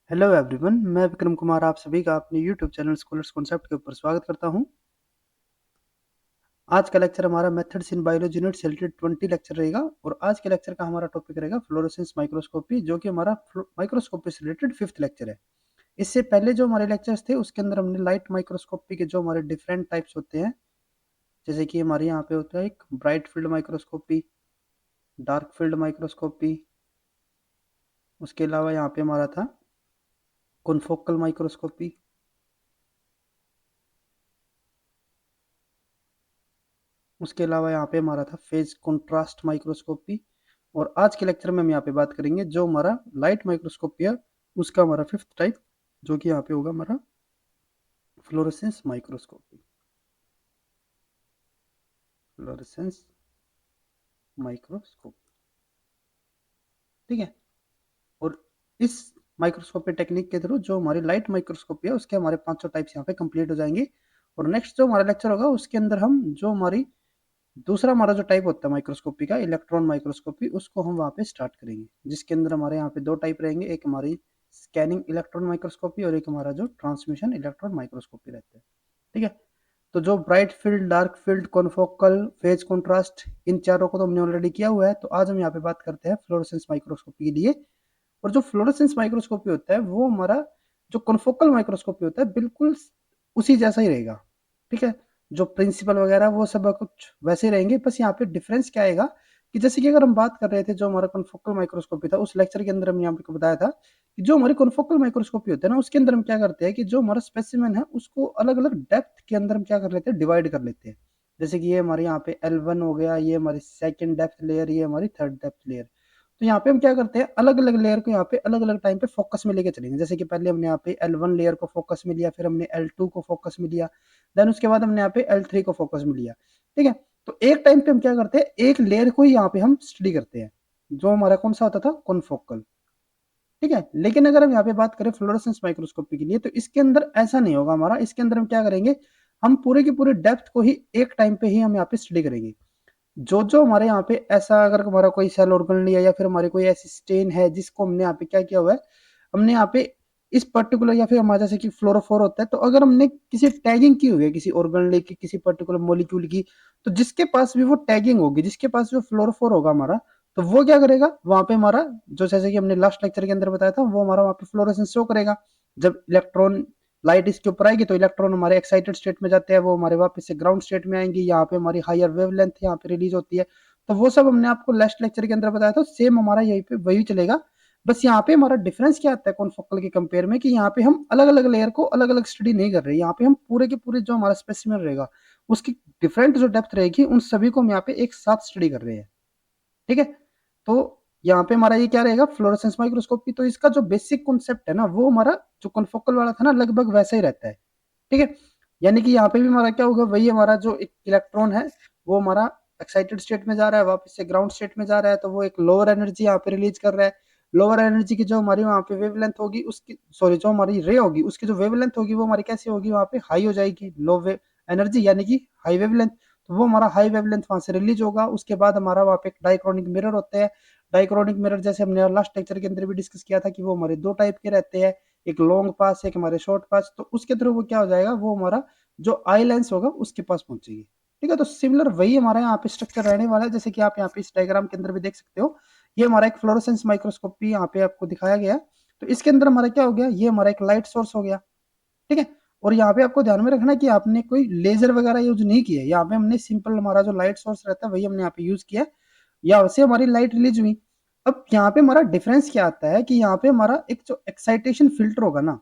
Hello everyone, मैं विक्रम कुमार आप सभी का अपने यूट्यूब चैनल स्कॉलर्स कॉन्सेप्ट के ऊपर स्वागत करता हूं। आज का लेक्चर हमारा मेथड्स इन बायोलॉजी यूनिट से रिलेटेड 20 लेक्चर रहेगा और आज के लेक्चर का हमारा टॉपिक रहेगा फ्लोरोसेंस माइक्रोस्कोपी, जो कि हमारा माइक्रोस्कोपी से रिलेटेड 5th लेक्चर है। इससे पहले जो हमारे लेक्चर्स थे उसके अंदर हमने लाइट माइक्रोस्कोपी के जो हमारे डिफरेंट टाइप्स होते हैं, जैसे कि हमारे यहाँ पे होता है एक bright field microscopy, dark field microscopy, उसके अलावा यहाँ पे हमारा था कॉन्फोकल माइक्रोस्कोपी, उसके अलावा यहाँ पे हमारा था फेज कंट्रास्ट माइक्रोस्कोपी। और आज के लेक्चर में हम यहाँ पे बात करेंगे जो हमारा लाइट माइक्रोस्कोपी है उसका हमारा 5th टाइप, जो कि यहाँ पे होगा हमारा फ्लोरेसेंस माइक्रोस्कोपी। फ्लोरेसेंस माइक्रोस्कोपी, ठीक है। और इस माइक्रोस्कोपी टेक्निक के थ्रू जो हमारी लाइट माइक्रोस्कोपी है उसके हमारे 500 टाइप्स यहाँ पे कंप्लीट हो जाएंगे। और नेक्स्ट जो हमारा लेक्चर होगा उसके अंदर हम जो हमारी दूसरा हमारा जो टाइप होता है माइक्रोस्कोपी का, इलेक्ट्रॉन माइक्रोस्कोपी, उसको हम वहाँ पे स्टार्ट करेंगे, जिसके अंदर हमारे यहाँ पे 2 टाइप रहेंगे, एक हमारी स्कैनिंग इलेक्ट्रॉन माइक्रोस्कोपी और एक हमारा जो ट्रांसमिशन इलेक्ट्रॉन माइक्रोस्कोपी रहता है, ठीक है। तो जो bright field, dark field, confocal, phase contrast, इन चारों को तो हमने ऑलरेडी किया हुआ है। तो आज हम यहाँ पे बात करते हैं फ्लोरेसेंस माइक्रोस्कोपी के लिए। और जो फ्लोरेसेंस माइक्रोस्कोपी होता है वो हमारा जो कॉन्फोकल माइक्रोस्कोपी होता है बिल्कुल उसी जैसा ही रहेगा, ठीक है। जो प्रिंसिपल वगैरह वो सब कुछ वैसे ही रहेंगे, बस यहाँ पे डिफरेंस क्या आएगा कि जैसे कि अगर हम बात कर रहे थे जो हमारा कॉन्फोकल माइक्रोस्कोपी था, उस लेक्चर के अंदर हमने यहाँ पे बताया था कि जो हमारी कॉन्फोकल माइक्रोस्कोपी होता है ना, उसके अंदर हम क्या करते हैं कि जो हमारा स्पेसिमेन है उसको अलग अलग डेप्थ के अंदर हम क्या कर लेते हैं, डिवाइड कर लेते हैं। जैसे कि ये हमारे यहाँ पे L1 हो गया, ये हमारी सेकंड डेप्थ लेयर, ये हमारी थर्ड डेप्थ लेयर। तो यहाँ पे हम क्या करते हैं, अलग अलग लेयर को यहाँ पे अलग अलग टाइम पे फोकस में लेके चलेंगे। जैसे कि पहले हमने यहाँ पे L1 लेयर को फोकस में लिया, फिर हमने L2 को फोकस में लिया, देन उसके बाद हमने यहाँ पे L3 को फोकस में लिया, ठीक है। तो एक टाइम पे हम क्या करते हैं, एक लेयर को ही यहाँ पे हम स्टडी करते हैं, जो हमारा कौन सा होता था, कॉन्फोकल, ठीक है। लेकिन अगर हम यहाँ पे बात करें फ्लोरेसेंस माइक्रोस्कोपी के लिए, तो इसके अंदर ऐसा नहीं होगा हमारा। इसके अंदर हम क्या करेंगे, हम पूरे की पूरे डेप्थ को ही एक टाइम पे ही हम यहाँ पे स्टडी करेंगे। जो जो हमारे यहाँ पे ऐसा, अगर हमारा कोई सेल ऑर्गन लिया या फिर हमारी कोई ऐसी स्टेन है जिसको हमने यहाँ पे क्या किया हुआ है, हमने यहाँ पे इस पर्टिकुलर, या फिर हमारा जैसे कि फ्लोरोफोर होता है, तो अगर हमने किसी टैगिंग की हुई है किसी ऑर्गन लेके किसी पर्टिकुलर मोलिक्यूल की, तो जिसके पास भी वो टैगिंग होगी, जिसके पास जो फ्लोरोफोर होगा हमारा, तो वो क्या करेगा वहां पे हमारा, जो जैसे कि हमने लास्ट लेक्चर के अंदर बताया था, वो हमारा वहां पे फ्लोरेसेंस शो करेगा। जब इलेक्ट्रॉन लाइट इसके ऊपर आएगी तो इलेक्ट्रॉन हमारे एक्साइटेड स्टेट में जाते हैं, वो हमारे वापस से ग्राउंड स्टेट में आएंगी, यहाँ पे हमारी हायर वेवलेंथ यहाँ पे रिलीज होती है। तो वो सब हमने आपको लास्ट लेक्चर के अंदर बताया था, सेम हमारा यहीं पे वही चलेगा। बस यहाँ पे हमारा डिफरेंस क्या आता है कॉन्फोकल के कंपेयर में, कि यहाँ पे हम अलग अलग लेयर को अलग अलग स्टडी नहीं कर रहे, यहाँ पे हम पूरे के पूरे जो हमारा स्पेसिमेन रहेगा उसकी डिफरेंट जो डेप्थ रहेगी उन सभी को हम यहाँ पे एक साथ स्टडी कर रहे हैं, ठीक है। तो यहाँ पे हमारा ये क्या रहेगा, फ्लोरेसेंस माइक्रोस्कोपी। तो इसका जो बेसिक कॉन्सेप्ट है ना, वो हमारा जो कॉन्फोकल वाला था ना, लगभग वैसा ही रहता है, ठीक है। यानी कि यहाँ पे भी हमारा क्या होगा, वही हमारा जो एक इलेक्ट्रॉन है वो हमारा एक्साइटेड स्टेट में जा रहा है, वापस से ग्राउंड स्टेट में जा रहा है, तो वो एक लोअर एनर्जी यहाँ पे रिलीज कर रहा है। लोअर एनर्जी की जो हमारी वहाँ पे वेवलेंथ होगी उसकी, सॉरी, जो हमारी रे होगी उसकी जो वेवलेंथ होगी वो हमारी कैसी होगी, वहाँ पे हाई हो जाएगी, लो वे एनर्जी यानी कि हाई वेवलेंथ। तो वो हमारा हाई वेवलेंथ वहां से रिलीज होगा। उसके बाद हमारा वहाँ पे एक डाइक्रोनिक मिरर होते हैं। डाइक्रोनिक मिरर जैसे हमने लास्ट लेक्चर के अंदर भी डिस्कस किया था कि वो हमारे 2 टाइप के रहते हैं, एक लॉन्ग पास, एक हमारे शॉर्ट पास। तो उसके थ्रू वो क्या हो जाएगा, वो हमारा जो आई लेंस होगा उसके पास पहुंचेगी, ठीक है। तो सिमिलर वही हमारा यहाँ पे स्ट्रक्चर रहने वाला है, जैसे कि आप यहाँ पे इस डायग्राम के अंदर भी देख सकते हो। ये हमारा एक फ्लोरोसेंस माइक्रोस्कोपी यहाँ पे आपको दिखाया गया है। तो इसके अंदर हमारा क्या हो गया, ये हमारा एक लाइट सोर्स हो गया, ठीक है। और यहाँ पे आपको ध्यान में रखना कि आपने कोई लेजर वगैरह यूज नहीं किया है, यहाँ पे हमने सिंपल हमारा जो लाइट सोर्स रहता है वही हमने यहाँ पे यूज किया, या से हमारी लाइट रिलीज हुई। अब यहाँ पे हमारा डिफरेंस क्या आता है कि यहाँ पे हमारा एक जो एक्साइटेशन फिल्टर होगा ना,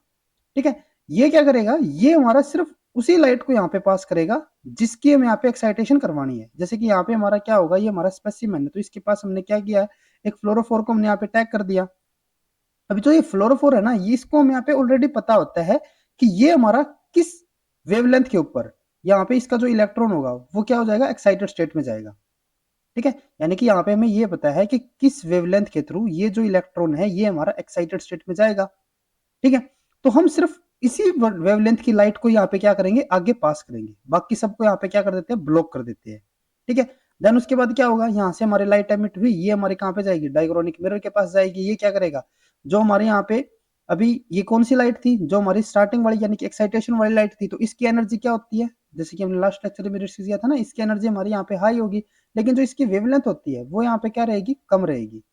ठीक है, ये क्या करेगा, ये हमारा सिर्फ उसी लाइट को यहाँ पे पास करेगा जिसकी हम यहाँ पे एक्साइटेशन करवानी है। जैसे कि यहाँ पे हमारा क्या होगा, ये हमारा स्पेसिमेन है, तो इसके पास हमने क्या किया है, एक फ्लोरोफोर को हमने यहाँ पे टैग कर दिया। अभी जो ये फ्लोरोफोर है ना, ये इसको हम यहाँ पे ऑलरेडी पता होता है कि ये हमारा किस वेवलेंथ के ऊपर, यहाँ पे इसका जो इलेक्ट्रॉन होगा वो क्या हो जाएगा, एक्साइटेड स्टेट में जाएगा, ठीक है। यानी कि यहाँ पे हमें ये पता है कि किस वेवलेंथ के थ्रू ये जो इलेक्ट्रॉन है ये हमारा एक्साइटेड स्टेट में जाएगा, ठीक है। तो हम सिर्फ इसी वेवलेंथ की लाइट को यहाँ पे क्या करेंगे, आगे पास करेंगे, बाकी सबको यहाँ पे क्या कर देते हैं, ब्लॉक कर देते हैं, ठीक है। देन उसके बाद क्या होगा, यहाँ से हमारी लाइट एमिट हुई, ये हमारे कहाँ पे जाएगी, डायग्रोनिक मिरर के पास जाएगी। ये क्या करेगा, जो हमारे यहाँ पे अभी ये कौन सी लाइट थी, जो हमारी स्टार्टिंग वाली यानी कि एक्साइटेशन वाली लाइट थी, तो इसकी एनर्जी क्या होती है, जैसे कि हमने लास्ट लेक्चर में डिस्कस किया था ना, इसकी एनर्जी हमारी यहाँ पे हाई होगी, लेकिन जो इसकी वेवलेंथ होती है वो यहाँ पे क्या रहेगी, कम रहेगी।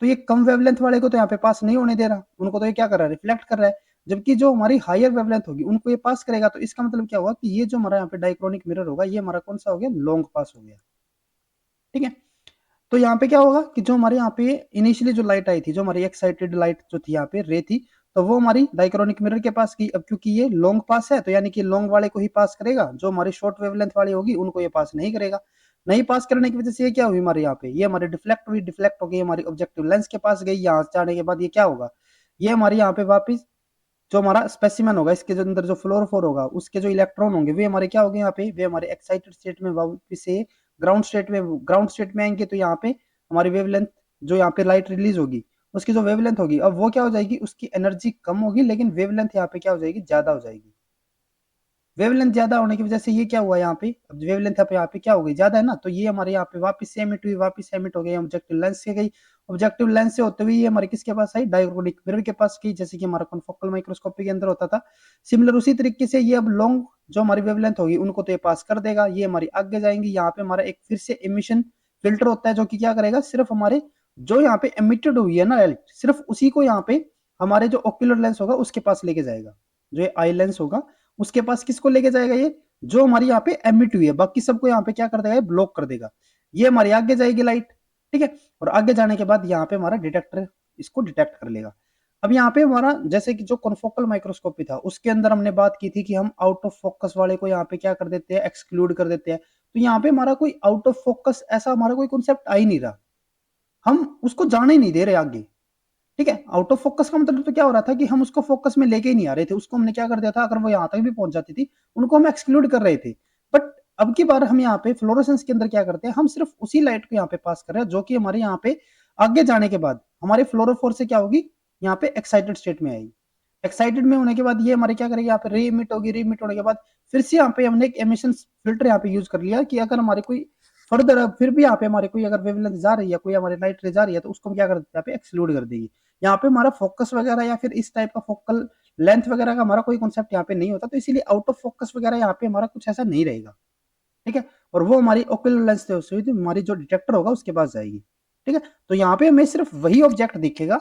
तो ये कम वेवलेंथ वाले को तो यहाँ पे पास नहीं होने दे रहा, उनको तो ये क्या कर रहा है, रिफ्लेक्ट कर रहा है, जबकि जो हमारी हायर वेवलेंथ होगी उनको ये पास करेगा। तो इसका मतलब क्या हुआ कि ये जो हमारा यहाँ पे डाइक्रोनिक मिरर होगा, ये हमारा कौन सा हो गया, लॉन्ग पास हो गया। ठीक है, तो यहाँ पे क्या होगा कि जो हमारे यहाँ पे इनिशियली जो लाइट आई थी, जो हमारी एक्साइटेड लाइट जो थी यहाँ पे रे थी, तो वो हमारी डाइक्रोनिक मिरर के पास गई। अब क्योंकि ये लॉन्ग पास है, तो यानी कि लॉन्ग वाले को ही पास करेगा, जो हमारी शॉर्ट वेवलेंथ वाली होगी उनको ये पास नहीं करेगा। नहीं पास करने की वजह से ये क्या हुई हमारे यहाँ पे, ये हमारी डिफ्लेक्ट हुई, डिफ्लेक्ट हो गई, हमारी ऑब्जेक्टिव लेंस के पास गई। यहाँ जाने के बाद ये क्या होगा, ये हमारी यहाँ पे वापिस जो हमारा स्पेसिमेन होगा, इसके जो अंदर जो फ्लोरोफोर होगा, उसके जो इलेक्ट्रॉन होंगे वे हमारे क्या होंगे, यहाँ पे वे हमारे एक्साइटेड स्टेट में वापस से ग्राउंड स्टेट में आएंगे। तो यहाँ पे हमारी वेवलेंथ जो यहाँ पे लाइट रिलीज होगी, उसकी जो वेवलेंथ होगी, अब वो क्या हो जाएगी, उसकी एनर्जी कम होगी, लेकिन वेवलेंथ यहाँ पे क्या हो जाएगी, ज्यादा हो जाएगी। वेवलेंथ ज्यादा होने की वजह से ये क्या हुआ, यहाँ पे अब वेवलेंथ यहाँ पे क्या हो गई, ज्यादा है ना, तो ये हमारे यहाँ पे वापस से एमिट हुई, वापस से एमिट हो गई, ऑब्जेक्टिव लेंस से गई, ऑब्जेक्टिव लेंस से होते हुए ये हमारे किसके पास आई, डायक्रोनिक मिरर के पास गई, जैसे कि हमारा कॉन्फोकल माइक्रोस्कोपी के अंदर होता था। सिमिलर उसी तरीके से ये अब लॉन्ग जो हमारी वेवलेंथ होगी उनको तो ये पास कर देगा, ये हमारी आगे जाएंगी। यहाँ पे हमारा एक फिर से एमिशन फिल्टर होता है, जो कि क्या करेगा, सिर्फ हमारे जो यहाँ पे एमिटेड हुई है ना लाइट, सिर्फ उसी को यहाँ पे हमारे जो ओक्यूलर लेंस होगा उसके पास लेके जाएगा। जो ये आई लेंस होगा उसके पास किसको लेके जाएगा, ये जो हमारी यहाँ पे एमिट हुई है, बाकी सबको यहाँ पे क्या कर देगा, ब्लॉक कर देगा। ये हमारी आगे जाएगी लाइट, ठीक है, और आगे जाने के बाद यहाँ पे हमारा डिटेक्टर इसको डिटेक्ट कर लेगा। अब यहाँ पे हमारा जैसे कि जो कॉन्फोकल माइक्रोस्कोपी था उसके अंदर हमने बात की थी कि हम आउट ऑफ फोकस वाले को यहाँ पे क्या कर देते हैं, एक्सक्लूड कर देते हैं। तो यहाँ पे हमारा कोई आउट ऑफ फोकस ऐसा हमारा कोई कॉन्सेप्ट आ ही नहीं रहा, हम उसको जाने ही नहीं दे रहे आगे। ठीक है, आउट ऑफ फोकस का मतलब तो क्या हो रहा था कि हम उसको फोकस में लेके ही नहीं आ रहे थे, उसको हमने क्या कर दिया था, अगर वो यहाँ तक भी पहुंच जाती थी उनको हम एक्सक्लूड कर रहे थे। बट अब की बार हम यहाँ पे फ्लोरोसेंस के अंदर क्या करते हैं, हम सिर्फ उसी लाइट को यहाँ पे पास कर रहे हैं जो कि हमारे यहाँ पे आगे जाने के बाद हमारे फ्लोरोफोर से क्या होगी, यहाँ पे एक्साइटेड स्टेट में आएगी। एक्साइटेड में होने के बाद ये हमारे क्या करेगी, यहाँ पे री इमिट होगी, री इमिट होने के बाद फिर से यहाँ पे हमने एक एमिशन फिल्टर यहाँ पे यूज कर लिया कि अगर हमारे कोई फर्दर फिर भी यहाँ पे हमारे कोई अगर वेवलेंथ जा रही है, कोई हमारी लाइट रे जा रही है, तो उसको हम क्या कर देते हैं, यहाँ पे एक्सक्लूड कर देगी। यहाँ पे हमारा फोकस वगैरह या फिर इस टाइप का फोकल लेंथ वगैरह का हमारा कोई कॉन्सेप्ट यहाँ पे नहीं होता, तो इसीलिए आउट ऑफ फोकस वगैरह यहाँ पे हमारा कुछ ऐसा नहीं रहेगा। ठीक है, और वो हमारी ओक्यूलर लेंस से हमारी जो डिटेक्टर होगा उसके पास जाएगी। ठीक है, तो यहाँ पे हमें सिर्फ वही ऑब्जेक्ट दिखेगा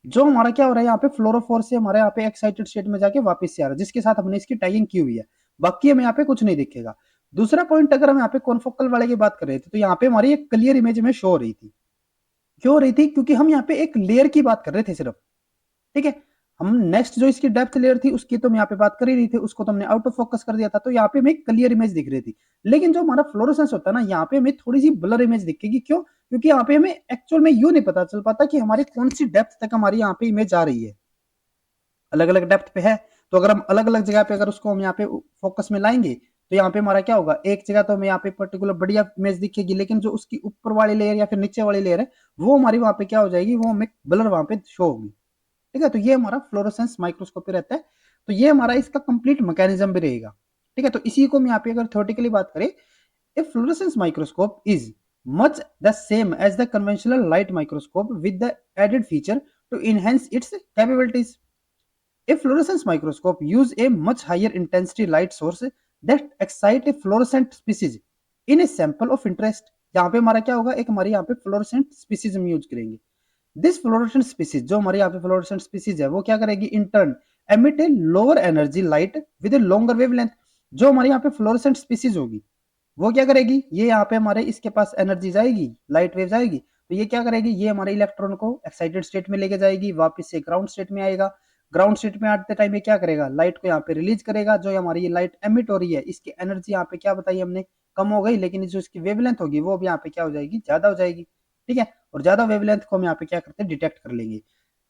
जो हमारा क्या हो रहा है, यहाँ पे फ्लोरोफोर से हमारे यहाँ पे एक्साइटेड स्टेट में जाके वापस से आ रहा है, जिसके साथ हमने इसकी टैगिंग की हुई है। बाकी हमें यहाँ पे कुछ नहीं दिखेगा। दूसरा पॉइंट, अगर हम यहाँ पे कॉन्फोकल वाले की बात कर रहे थे, तो यहाँ पे हमारी एक क्लियर इमेज में शो हो रही थी। क्यों हो रही थी, क्योंकि हम यहाँ पे एक लेयर की बात कर रहे थे सिर्फ। ठीक है, हम नेक्स्ट जो इसकी डेप्थ लेयर थी उसकी तो हम यहाँ पे बात कर ही रही थी, उसको तो हमने आउट ऑफ फोकस कर दिया था, तो यहाँ पे हमें क्लियर इमेज दिख रही थी। लेकिन जो हमारा फ्लोरोसेंस होता है ना, यहाँ पे हमें थोड़ी सी ब्लर इमेज दिखेगी। क्यों, क्योंकि यहाँ पे हमें एक्चुअल में यूं नहीं पता चल पाता कि हमारी कौन सी डेप्थ तक हमारी यहाँ पे इमेज आ रही है। अलग अलग डेप्थ पे है, तो अगर हम अलग अलग जगह पे अगर उसको हम यहाँ पे फोकस में लाएंगे, तो यहाँ पे हमारा क्या होगा, एक जगह तो हमें यहाँ पे पर्टिकुलर बढ़िया इमेज दिखेगी, लेकिन जो उसकी ऊपर वाली लेयर या फिर नीचे वाली लेयर है वो हमारी वहां पे क्या हो जाएगी, वो हमें ब्लर वहां पे शो होगी। ठीक है, तो ये हमारा फ्लोरोसेंस माइक्रोस्कोपी रहता है। तो ये हमारा इसका कंप्लीट मैकेनिज्म भी रहेगा। ठीक है, तो इसी को हम यहाँ पे अगर थ्योरेटिकली बात करें, a fluorescence microscope is much the same as the conventional light microscope with the added feature to enhance its capabilities. A fluorescence microscope use a much higher intensity light source that excite a fluorescent species in a sample of interest. यहाँ पे हमारा क्या होगा, एक हमारे यहाँ पे fluorescent species हम यूज करेंगे। दिस फ्लोरोसेंट स्पीसीज, जो हमारे यहाँ पे फ्लोरोसेंट स्पीसीज है, वो क्या करेगी, in turn emit a lower energy light with a longer wavelength. जो हमारे यहाँ पे फ्लोरोसेंट स्पीसीज होगी वो क्या करेगी, ये यहाँ पे हमारे इसके पास एनर्जी जाएगी, लाइट वेव जाएगी, तो ये क्या करेगी, ये हमारे इलेक्ट्रॉन को एक्साइटेड स्टेट में लेके जाएगी, वापस से ग्राउंड स्टेट में आएगा। ग्राउंड स्टेट में आते टाइम ये क्या करेगा, लाइट को यहाँ पे रिलीज करेगा। जो हमारी ये लाइट एमिट हो रही है, इसकी एनर्जी यहाँ पे क्या बताई हमने, कम हो गई, लेकिन जो इसकी वेवलेंथ होगी वो भी यहाँ पे क्या हो जाएगी, ज्यादा हो जाएगी। ठीक है, और ज्यादा वेवलेंथ को हम यहाँ पे क्या करते हैं, डिटेक्ट कर लेंगे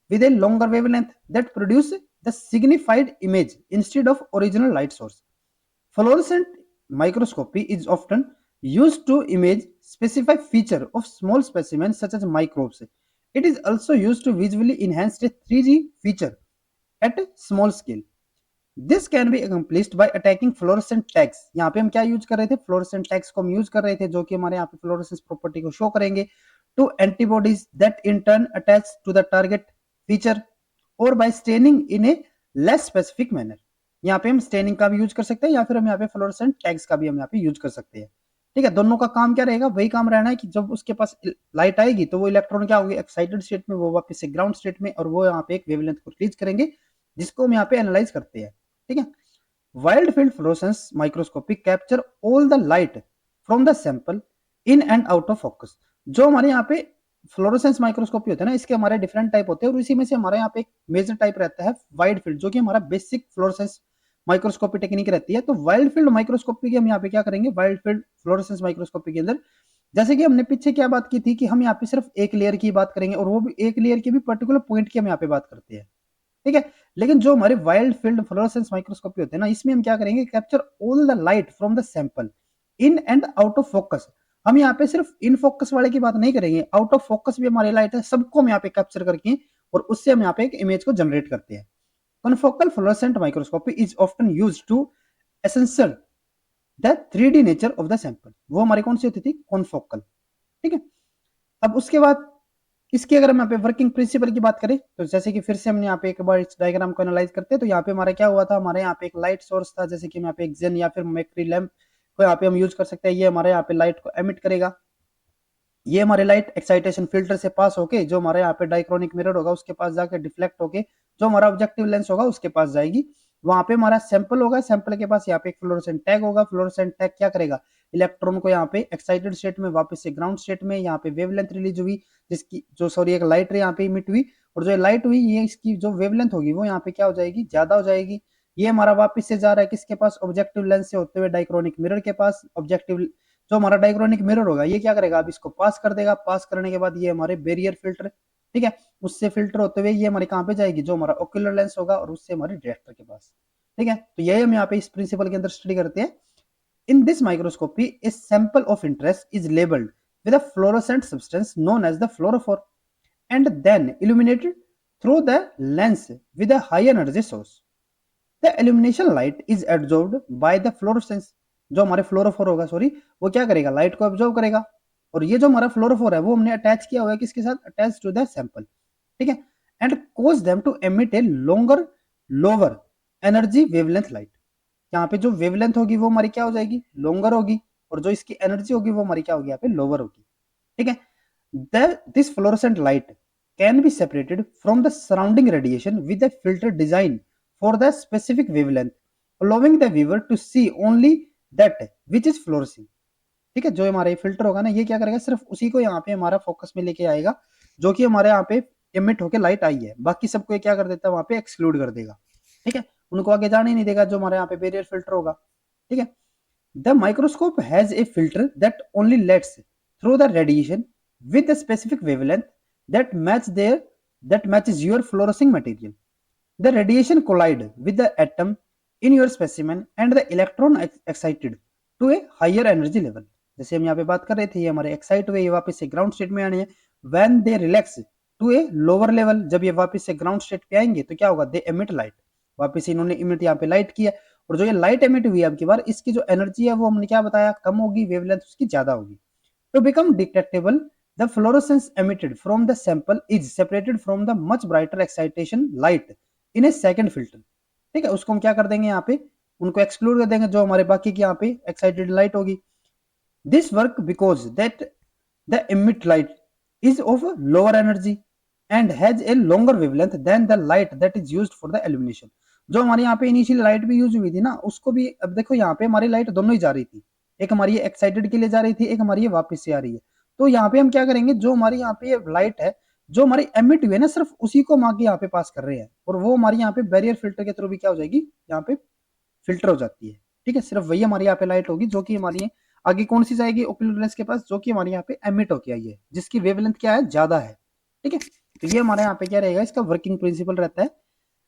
with a longer wavelength that produce the signified image instead of original light source. Fluorescent microscopy is often used to image specific feature of small specimens such as microbes. It is also used to visually enhance a 3D feature at a small scale. This can be accomplished by attacking fluorescent tags. यहाँ पे हम क्या use कर रहे थे, fluorescent tags को हम use कर रहे थे, जो कि हमारे यहाँ पे फ्लोरोसेंस प्रॉपर्टी को शो करेंगे to antibodies that in turn attach to the target feature और by staining in a less specific manner. यहाँ पे हम स्टेनिंग का भी यूज कर सकते हैं या फिर हम यहाँ पे फ्लोरोसेंट टैग्स का भी हम यहाँ पे यूज कर सकते हैं। ठीक है, दोनों का काम क्या रहेगा, वही काम रहना है कि जब उसके पास लाइट आएगी तो वो इलेक्ट्रॉन क्या होंगे, एक्साइटेड स्टेट में, वो वापस से ग्राउंड स्टेट में, और वो यहाँ पे एक वेवलेंथ को रिलीज करेंगे जिसको हम यहाँ पे एनालाइज करते हैं। ठीक है, wide field fluorescence microscopy capture all the light from the sample in and out of focus. जो हमारे यहाँ पे फ्लोरोसेंस माइक्रोस्कोपी होता है ना, इसके हमारे डिफरेंट टाइप होते हैं और इसी में से हमारे यहाँ पे एक मेजर टाइप रहता है वाइड फील्ड, जो कि हमारा बेसिक फ्लोरोसेंस माइक्रोस्कोपी टेक्निक रहती है। तो वाइल्ड फील्ड माइक्रोस्कोपी की हम यहाँ पे क्या करेंगे, वाइल्ड फील्ड फ्लोरोसेंस माइक्रोस्कोपी के अंदर जैसे कि हमने पीछे क्या बात की थी कि हम यहाँ पे सिर्फ एक लेयर की बात करेंगे और वो भी एक लेयर की भी पर्टिकुलर पॉइंट की हम यहाँ पे बात करते हैं। ठीक है, लेकिन जो हमारे वाइल्ड फील्ड फ्लोरोसेंस माइक्रोस्कोपी होते हैं ना, इसमें हम क्या करेंगे, capture all the light from the sample in and out of focus. हम यहाँ पे सिर्फ इन फोकस वाले की बात नहीं करेंगे, आउट ऑफ फोकस भी हमारी लाइट है, सबको हम यहाँ पे कैप्चर करके और उससे हम यहाँ पे एक इमेज को जनरेट करते हैं। Confocal fluorescent microscopy is often used to essential the 3D nature of the sample. वो हमारी कौन सी होती थी, कॉन्फोकल। ठीक है, अब उसके बाद इसकी अगर हम यहाँ पे वर्किंग प्रिंसिपल की बात करें तो जैसे कि फिर से हमने यहाँ पे एक बार इस डायग्राम को एनालाइज करते हैं। तो यहाँ पे हमारा क्या हुआ था, हमारे यहाँ पे एक लाइट सोर्स था, जैसे कि यहाँ पे एक जेन या फिर मेक्री लैंप को यहाँ पे हम यूज कर सकते हैं। ये हमारे यहाँ पे लाइट को एमिट करेगा, ये हमारे लाइट एक्साइटेशन फिल्टर से पास होके जो हमारे यहाँ पे डाइक्रोनिक मिरर होगा उसके पास जाके डिफ्लेक्ट होके जो हमारा ऑब्जेक्टिव लेंस होगा उसके पास जाएगी। वहां पे हमारा सैंपल होगा, सैंपल के पास यहाँ पे एक फ्लोरोसेंट टैग होगा। फ्लोरोसेंट टैग क्या करेगा, इलेक्ट्रॉन को यहाँ पे एक्साइटेड स्टेट में वापस से ग्राउंड स्टेट में यहाँ पे वेवलेंथ रिलीज हुई, जिसकी जो सॉरी एक लाइट यहाँ पे इमिट हुई, और जो लाइट हुई ये इसकी जो वेवलेंथ होगी वो यहाँ पे क्या हो जाएगी, ज्यादा हो जाएगी। ये हमारा वापस से जा रहा है किसके पास, ऑब्जेक्टिव लेंस से होते हुए डाइक्रोनिक मिरर के पास। ऑब्जेक्टिव जो हमारा डाइक्रोनिक मिरर होगा ये क्या करेगा, अब इसको पास कर देगा। पास करने के बाद ये हमारे बैरियर फिल्टर, ठीक है, उससे फिल्टर होते हुए ये हमारे कहाँ पे जाएगी, जो हमारा ओक्यूलर लेंस होगा और उससे हमारे डिटेक्टर के पास। ठीक है, तो यही हम यहाँ पे इस प्रिंसिपल के अंदर स्टडी करते हैं। In this microscopy a sample of interest is labelled with a fluorescent substance known as the fluorophore and then illuminated through the lens with a high energy source. The illumination light is absorbed by the fluorescence। जो हमारे fluorophore होगा sorry, वो क्या करेगा, light को absorb करेगा। और ये जो हमारा फ्लोरोफोर है वो हमने अटैच किया हुआ है किसके साथ, अटैच टू द सैंपल। ठीक है, and causes them to emit a longer lower energy wavelength light. यहाँ पे जो वेवलेंथ होगी वो हमारी क्या हो जाएगी, लॉन्गर होगी, और जो इसकी एनर्जी होगी वो हमारी क्या होगी, यहाँ पे लोअर होगी। ठीक है, this fluorescent light can be separated from the surrounding radiation with a filter designed for the specific wavelength, allowing the viewer to see only that which is fluorescing। ठीक है, जो हमारा फिल्टर होगा ना ये क्या करेगा, सिर्फ उसी को यहाँ पे हमारा फोकस में लेके आएगा जो कि हमारे यहाँ पे इमिट होके लाइट आई है, बाकी सबको ये क्या कर देता है, वहां पे एक्सक्लूड कर देगा। ठीक है, उनको आगे जाने ही नहीं देगा, जो हमारे यहाँ पे बैरियर फिल्टर होगा। ठीक है, the microscope has a filter that only let's through the radiation with the specific wavelength that matches your fluorescing material. The radiation collide with the atom in your specimen and the electron excited to a higher energy level। जैसे हम यहाँ पे बात कर रहे थे, ये हमारे एक्साइट हुए, ये वापस से ग्राउंड स्टेट में आने हैं। When they relax to a lower level, जब ये वापस से ग्राउंड स्टेट पे आएंगे तो क्या होगा, they emit light। वापस से इन्होंने इमिट यहाँ पे लाइट किया, और जो ये लाइट एमिट हुई है अब की बार, इसकी जो एनर्जी है वो हमने क्या बताया, कम होगी, वेवलेंथ उसकी ज्यादा होगी। To become detectable, the fluorescence emitted from the sample is separated from the much brighter excitation light in a second filter। ठीक है, उसको हम क्या कर देंगे, यहाँ पे उनको एक्सक्लूड कर देंगे, जो हमारे बाकी की यहाँ पे एक्साइटेड लाइट होगी। This work because that the emit light is of lower energy and has a longer wavelength than the light that is used for the illumination। जो हमारे यहाँ पे इनिशियल लाइट भी यूज हुई थी ना, उसको भी अब देखो यहाँ पे हमारी लाइट दोनों ही जा रही थी, एक हमारी एक्साइटेड के लिए जा रही थी, एक हमारी वापस से आ रही है। तो यहाँ पे हम क्या करेंगे, जो हमारी यहाँ पे लाइट है जो हमारी एमिट हुई है ना, सिर्फ उसी को हम आगे यहाँ पे पास कर रहे हैं, और वो हमारी यहाँ पे बैरियर फिल्टर के थ्रू भी क्या हो जाएगी, यहाँ पे फिल्टर हो जाती है। ठीक है, सिर्फ वही हमारी यहाँ पे लाइट होगी जो कि हमारी आगे कौन सी जाएगी, ओक्यूलर लेंस के पास, जो कि हमारे यहाँ पे एमिट होके आई है, जिसकी वेवलेंथ क्या है, ज्यादा है। ठीक है, तो ये हमारे यहाँ पे क्या रहेगा, इसका वर्किंग प्रिंसिपल रहता है।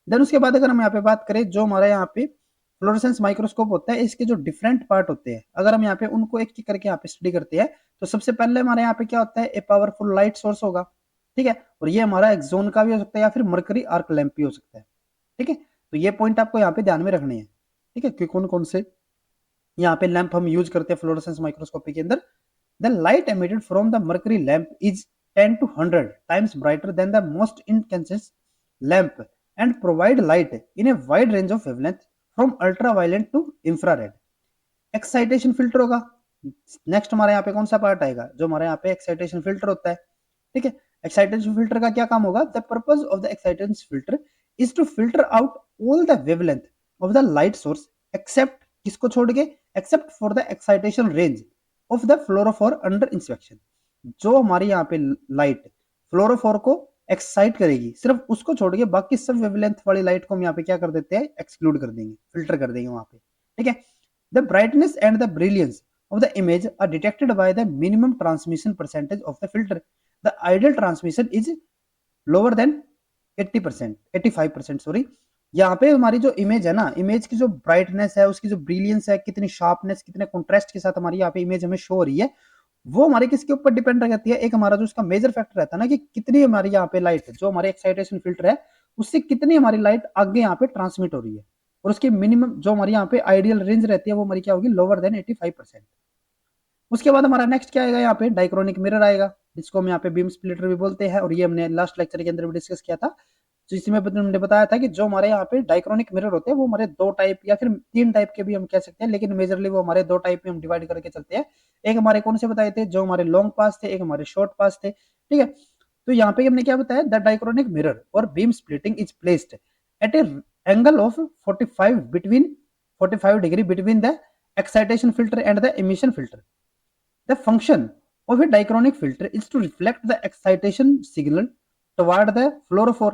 देन उसके बाद अगर हम यहाँ पे बात करें, जो हमारे यहाँ पे फ्लोरोसेंस माइक्रोस्कोप होता है, इसके जो डिफरेंट पार्ट होते हैं, अगर हम यहाँ पे उनको एक एक करके यहाँ पे स्टडी करते हैं, तो सबसे पहले हमारे यहाँ पे क्या होता है, ए पावरफुल लाइट सोर्स होगा। ठीक है, और ये हमारा एक्सोन का भी हो सकता है या फिर मरकरी आर्क लैंप भी हो सकता है। ठीक है, तो ये पॉइंट आपको यहाँ पे ध्यान में रखने हैं। ठीक है, कि कौन कौन से यहाँ पे लैंप हम यूज करते हैं फ्लोरोसेंस माइक्रोस्कोपी के अंदर। The light emitted from the mercury lamp is 10 to 100 times brighter than the most incandescent lamp and provide light in a wide range of wavelength from ultraviolet to infrared. Excitation filter होगा। Next हमारे यहाँ पे कौन सा part आएगा, जो हमारे यहाँ पे एक्साइटेशन फिल्टर होता है। ठीक है, एक्साइटेशन फिल्टर का क्या काम होगा, the purpose of the excitation filter is to filter out all the wavelength of the light source except, किसको छोड़ के, except for the excitation range of the fluorophore under inspection. जो हमारे यहाँ पे लाइट फ्लोरोफोर को एक्साइट करेगी, सिर्फ उसको छोड़ के बाकी सब वेवलेंथ वाली लाइट को हम यहाँ पे क्या कर देते हैं, एक्सक्लूड कर देंगे, फिल्टर कर देंगे वहां पे। ठीक है, the brightness and the brilliance of the image are detected by the minimum transmission percentage of the filter. The ideal transmission is lower than 80%, 85% sorry. यहाँ पे हमारी जो इमेज है ना, इमेज की जो ब्राइटनेस है, उसकी जो ब्रिलियंस है, कितनी शार्पनेस, कितने कॉन्ट्रास्ट के साथ हमारी यहाँ पे इमेज हमें शो हो रही है, वो हमारे किसके ऊपर डिपेंड रहती है, एक हमारा जो उसका मेजर फैक्टर रहता है ना, कि कितनी हमारी यहाँ पे लाइट, जो हमारे एक्साइटेशन फिल्टर है उससे कितनी हमारी लाइट आगे यहाँ पे ट्रांसमिट हो रही है, और उसकी मिनिमम जो हमारी यहाँ पे आइडियल रेंज रहती है वो हमारी क्या होगी, लोअर देन 85%। उसके बाद हमारा नेक्स्ट क्या आएगा, यहाँ पे डाइक्रोनिक मिरर आएगा, जिसको हम यहाँ पे बीम स्प्लिटर भी बोलते हैं, और ये हमने लास्ट लेक्चर के अंदर भी डिस्कस किया था। तो इसमें हमने बताया था कि जो हमारे यहाँ पे डाइक्रोनिक मिरर होते हैं वो हमारे दो टाइप या फिर तीन टाइप के भी हम कह सकते हैं, लेकिन मेजरली वो हमारे दो टाइप में हम डिवाइड करके चलते हैं। एक हमारे कौन से बताए थे, जो हमारे लॉन्ग पास थे, एक हमारे शॉर्ट पास थे। ठीक है, तो यहाँ पे हमने क्या बताया, द डाइक्रोनिक मिरर और beam splitting is placed at A angle of 45 degree between the excitation filter and the emission filter. The function of a diachronic filter is to reflect the excitation signal toward the fluorophore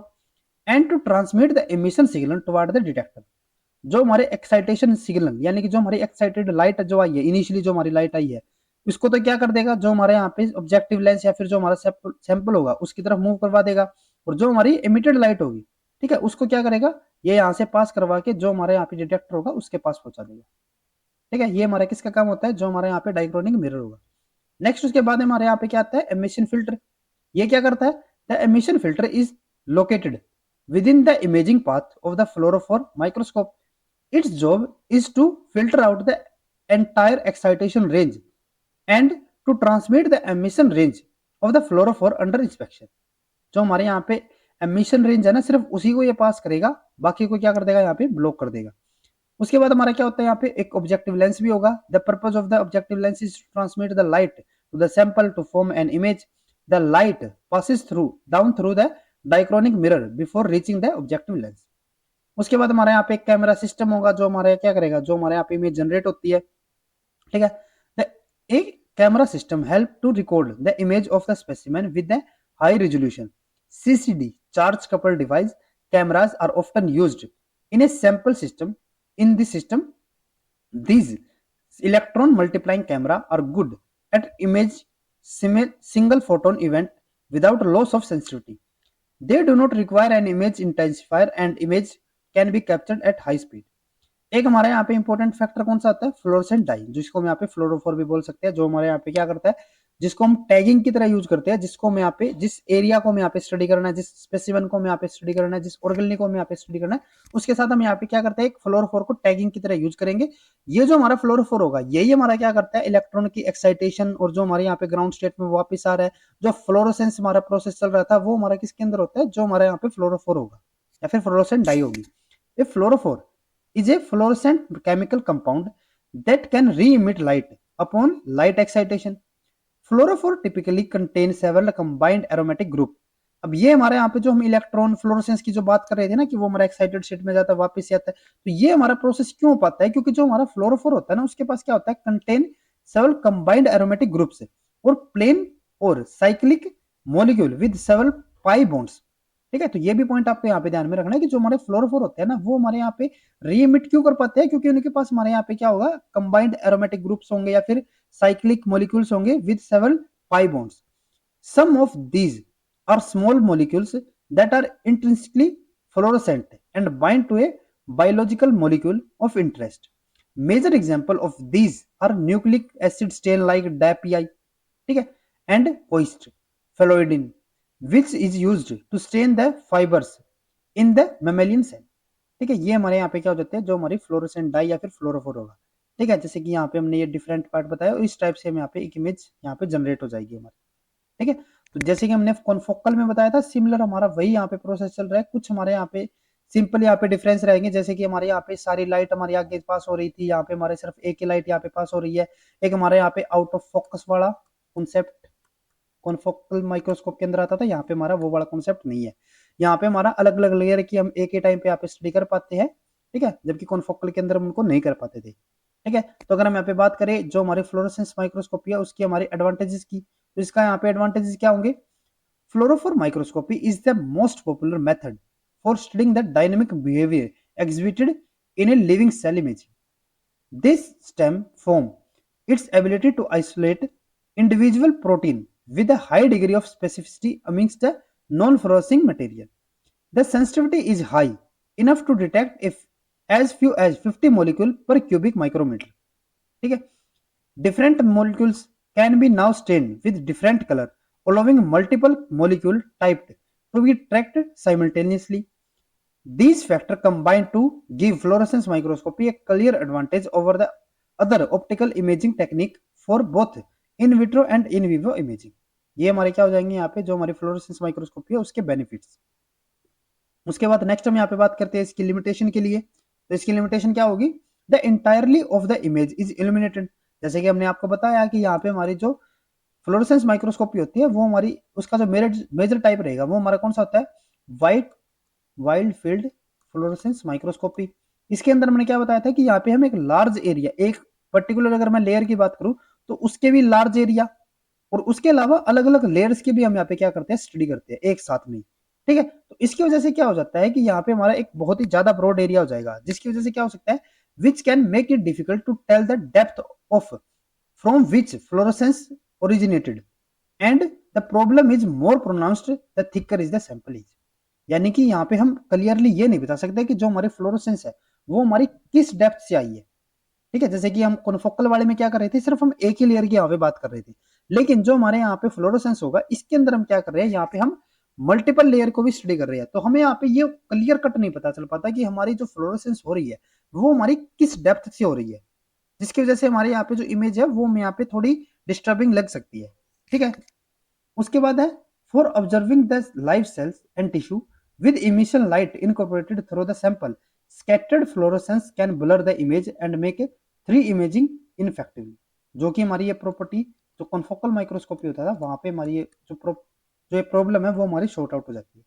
and to transmit the emission signal toward the detector। जो हमारे excitation signal यानी कि जो हमारी excited light जो आई है, initially जो हमारी लाइट आई है, इसको तो क्या कर देगा, जो हमारे यहाँ पे ऑब्जेक्टिव लेंस या फिर जो हमारा सैंपल होगा उसकी तरफ मूव करवा देगा, और जो हमारी एमिटेड लाइट होगी, ठीक है, उसको क्या करेगा, ये यहाँ से पास करवा के जो हमारे यहाँ पे डिटेक्टर होगा उसके पास पहुंचा देगा। ठीक है, ये हमारा किसका काम होता है, जो हमारे यहाँ पे डाइक्रोनिक मिरर होगा। नेक्स्ट उसके बाद हमारे यहाँ पे क्या आता है, एमिशन फिल्टर। ये क्या करता है, the emission filter is located within the imaging path of the fluorophore microscope. Its job is to filter out the entire excitation range and to transmit the emission range of the fluorophore under inspection. जो हमारे यहाँ पे emission range है ना, सिर्फ उसी को ये पास करेगा, बाकी को क्या कर देगा, यहाँ पे ब्लॉक कर देगा। उसके बाद हमारा क्या होता है, यहाँ पे एक ऑब्जेक्टिव लेंस भी होगा। The purpose of the objective lens is to transmit the light to the sample to form an image. The light passes through down through the dichroic mirror before reaching the objective lens. उसके बाद हमारे यहाँ पे एक camera system होगा, जो हमारे क्या करेगा, जो हमारे यहाँ पे इमेज जनरेट होती है। ठीक है, एक camera system help to record the image of the specimen with the high resolution CCD charge couple device. Cameras are often used in a sample system. In this system, these electron multiplying camera are good at image single photon event without loss of sensitivity. They do not require an image intensifier and image can be captured at high speed. एक हमारे यहाँ पे important factor कौन सा आता है, fluorescent dye, जिसको हम यहाँ पे फ्लोरोफोर भी बोल सकते हैं, जो हमारे यहाँ पे क्या करता है, जिसको हम टैगिंग की तरह यूज करते हैं, जिसको हम यहाँ पे जिस एरिया को हम यहाँ पे स्टडी करना है, जिस स्पेसिमेन को हम यहाँ पे स्टडी करना है, जिस ऑर्गेनिल को हम यहाँ पे स्टडी करना है, उसके साथ हम यहाँ पे क्या करते हैं, एक फ्लोरोफोर को टैगिंग की तरह यूज करेंगे। ये जो हमारा फ्लोरोफोर होगा, यही हमारा क्या करता है, इलेक्ट्रॉन की एक्साइटेशन और जो हमारे यहाँ पे ग्राउंड स्टेट में वापस आ रहा है, जो फ्लोरोसेंस हमारा प्रोसेस चल रहा था, वो हमारा किसके अंदर होता है, जो हमारे यहाँ पे फ्लोरोफोर होगा या फिर फ्लोरोसेंट डाई होगी। ये fluorophore is a fluorescent chemical compound that can re-emit light upon light excitation. Fluorophore typically contains several combined aromatic group. अब ये हमारे यहाँ पे जो हम इलेक्ट्रॉन फ्लोरोसेंस की जो बात कर रहे थे ना, कि वो हमारा एक्साइटेड स्टेट में जाता है वापस आता है, तो ये हमारा प्रोसेस क्यों हो पाता है, क्योंकि जो हमारा फ्लोरोफोर होता है ना, उसके पास क्या होता है, contain several combined aromatic groups और प्लेन और cyclic molecule with several pi bonds. ठीक है, तो ये भी पॉइंट आपको यहाँ पे ध्यान में रखना है कि जो हमारे फ्लोरोफोर होते हैं ना, वो हमारे यहाँ पे रीइमिट क्यों कर पाते हैं, क्योंकि उनके पास हमारे यहाँ पे क्या होगा, कंबाइंड एरोमेटिक ग्रुप्स होंगे या फिर साइक्लिक मॉलिक्यूल्स होंगे with several pi bonds. Some of these are small molecules that are intrinsically fluorescent and bind to a biological molecule of interest. Major example of these are nucleic acid stain like DAPI, ठीक है, and पोइस्ट phalloidin which is used to stain the fibers in the mammalian cell। ठीक है, ये हमारे यहाँ पे क्या हो जाते हैं, जो हमारी फ्लोरोसेंट डाई या फिर फ्लोरोफोर होगा। ठीक है, जैसे कि यहाँ पे हमने ये डिफरेंट पार्ट बताया, और इस टाइप से हम यहाँ पे एक इमेज यहाँ पे जनरेट हो जाएगी हमारी। ठीक है, तो जैसे कि हमने कॉन्फोकल में बताया था, सिमिलर हमारा वही यहाँ पे प्रोसेस चल रहा है। कुछ हमारे यहाँ पे सिंपल यहाँ पे डिफरेंस रहेंगे, जैसे कि हमारे यहाँ पे सारी लाइट हमारे आगे पास हो रही थी, यहाँ पे हमारे सिर्फ एक ही लाइट यहाँ पे पास हो रही है। एक हमारे यहाँ पे आउट ऑफ फोकस वाला कॉन्सेप्ट कॉन्फोकल माइक्रोस्कोप के अंदर आता था, यहाँ पे हमारा वो वाला कॉन्सेप्ट नहीं है। यहाँ पे हमारा अलग अलग लेयर की हम एक ही टाइम पे यहाँ पे स्टडी कर पाते हैं, ठीक है, जबकि कॉन्फोकल के अंदर हम उनको नहीं कर पाते थे, ठीक है। तो अगर हम यहाँ पे बात करें जो हमारी फ्लोरोसेंस माइक्रोस्कोपी है उसकी हमारी एडवांटेजेस की, तो इसका यहाँ पे एडवांटेजेस क्या होंगे? Fluorophore microscopy is the most popular method for studying the dynamic behaviour exhibited in a living cell image. This stem from its ability to isolate individual protein with a high degree of specificity amongst the non-fluorescing material. The sensitivity is high enough to detect if as few as 50 molecule per cubic micrometer. ठीक है, different molecules can be now stained with different color, allowing multiple molecule typed to be tracked simultaneously. These factors combine to give fluorescence microscopy a clear advantage over the other optical imaging technique for both in vitro and in vivo imaging. ये हमारे क्या हो जाएंगे यहाँ पे जो हमारी fluorescence microscopy है उसके बेनिफिट्स। उसके बाद नेक्स्ट हम यहाँ पे बात करते हैं इसकी लिमिटेशन के लिए। तो इसकी लिमिटेशन क्या होगी? The entirely of the image is illuminated. जैसे कि हमने आपको बताया कि यहाँ पे हमारी जो फ्लोरोसेंस माइक्रोस्कोपी होती है वो हमारी उसका जो मेजर टाइप रहेगा वो हमारा कौन सा होता है? White wild field fluorescence microscopy. इसके अंदर मैंने क्या बताया था कि यहाँ पे हम एक लार्ज एरिया, एक पर्टिकुलर अगर मैं लेयर की बात करूं तो उसके भी लार्ज एरिया और उसके अलावा अलग अलग लेयर्स की भी हम यहाँ पे क्या करते हैं? स्टडी करते हैं एक साथ में, ठीक है। तो इसकी वजह से क्या हो जाता है कि यहाँ पे हमारा एक बहुत ही ज्यादा ब्रॉड एरिया हो जाएगा, जिसकी वजह से क्या हो सकता है? Which can make it difficult to tell the depth of from which fluorescence originated and the problem is more pronounced the thicker is the sample is. यानी कि यहाँ पे हम क्लियरली ये नहीं बता सकते कि जो हमारी फ्लोरोसेंस है वो हमारी किस डेप्थ से आई है, ठीक है। जैसे कि हम कॉन्फोकल वाले में क्या कर रहे थे? सिर्फ हम एक ही लेयर की यहाँ पे बात कर रहे थे, लेकिन जो हमारे यहाँ पे फ्लोरोसेंस होगा इसके अंदर हम क्या कर रहे हैं? यहाँ पे हम मल्टीपल लेयर को भी स्टडी कर रहे हैं, तो हमें यहाँ पे ये क्लियर कट नहीं पता चल पाता कि हमारी जो फ्लोरोसेंस हो रही है वो हमारी किस डेप्थ से हो रही है, जिसकी वजह से हमारे यहाँ पे जो इमेज है वो हमें यहाँ पे थोड़ी डिस्टर्बिंग लग सकती है, ठीक है। उसके बाद है for observing the live cells and tissue with emission light incorporated through the sample, scattered fluorescence can blur the image and make a 3 imaging ineffectively. जो कि हमारी ये प्रॉपर्टी जो कॉन्फोकल माइक्रोस्कोपी होता था वहां पे हमारी ये जो प्रॉब्लम है वो हमारी शॉर्ट आउट हो जाती है,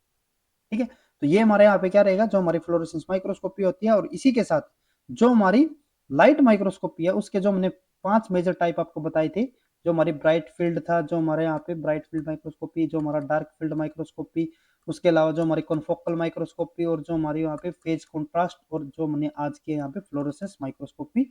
ठीक है। तो ये हमारे यहाँ पे क्या रहेगा? जो हमारी फ्लोरोसेंस माइक्रोस्कोपी होती है और इसी के साथ जो हमारी लाइट माइक्रोस्कोपी है उसके जो हमने 5 मेजर टाइप आपको बताए थे, जो हमारी ब्राइट फील्ड था, जो हमारे यहाँ पे ब्राइट फील्ड माइक्रोस्कोपी, जो हमारा डार्क फील्ड माइक्रोस्कोपी, उसके अलावा जो हमारी कॉन्फोकल माइक्रोस्कोपी और जो हमारी यहाँ पे फेज कॉन्ट्रास्ट और जो हमने आज के यहाँ पे फ्लोरोसेंस माइक्रोस्कोपी,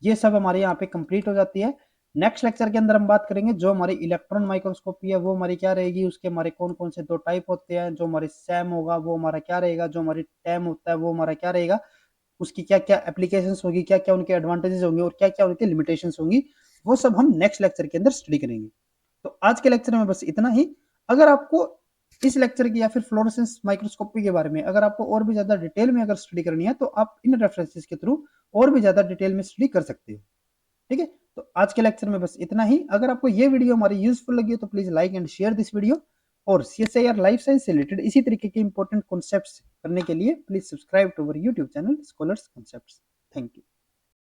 ये सब हमारे यहाँ पे कंप्लीट हो जाती है। नेक्स्ट लेक्चर के अंदर हम बात करेंगे जो हमारी इलेक्ट्रॉन माइक्रोस्कोपी है वो हमारी क्या रहेगी, उसके हमारे कौन कौन से 2 टाइप होते हैं, जो हमारे सैम होगा वो हमारा क्या रहेगा, जो हमारी टैम होता है वो हमारा क्या रहेगा, उसकी क्या क्या एप्लीकेशंस होगी, क्या क्या उनके एडवांटेजेस होंगे और क्या क्या उनके लिमिटेशंस होंगी, वो सब हम नेक्स्ट लेक्चर के अंदर स्टडी करेंगे। तो आज के लेक्चर में बस इतना ही। अगर आपको इस लेक्चर की या फिर फ्लोरोसेंस माइक्रोस्कोपी के बारे में अगर आपको और भी ज्यादा डिटेल में अगर स्टडी करनी है तो आप इन रेफरेंसेस के थ्रू और भी ज्यादा डिटेल में स्टडी कर सकते हो, ठीक है। तो आज के लेक्चर में बस इतना ही। अगर आपको ये वीडियो हमारी यूजफुल लगी हो तो please like and share this video, और CSIR लाइफ साइंस से रिलेटेड इसी तरीके के इंपॉर्टेंट कॉन्सेप्ट्स करने के लिए please subscribe to our YouTube channel scholars concepts. Thank you.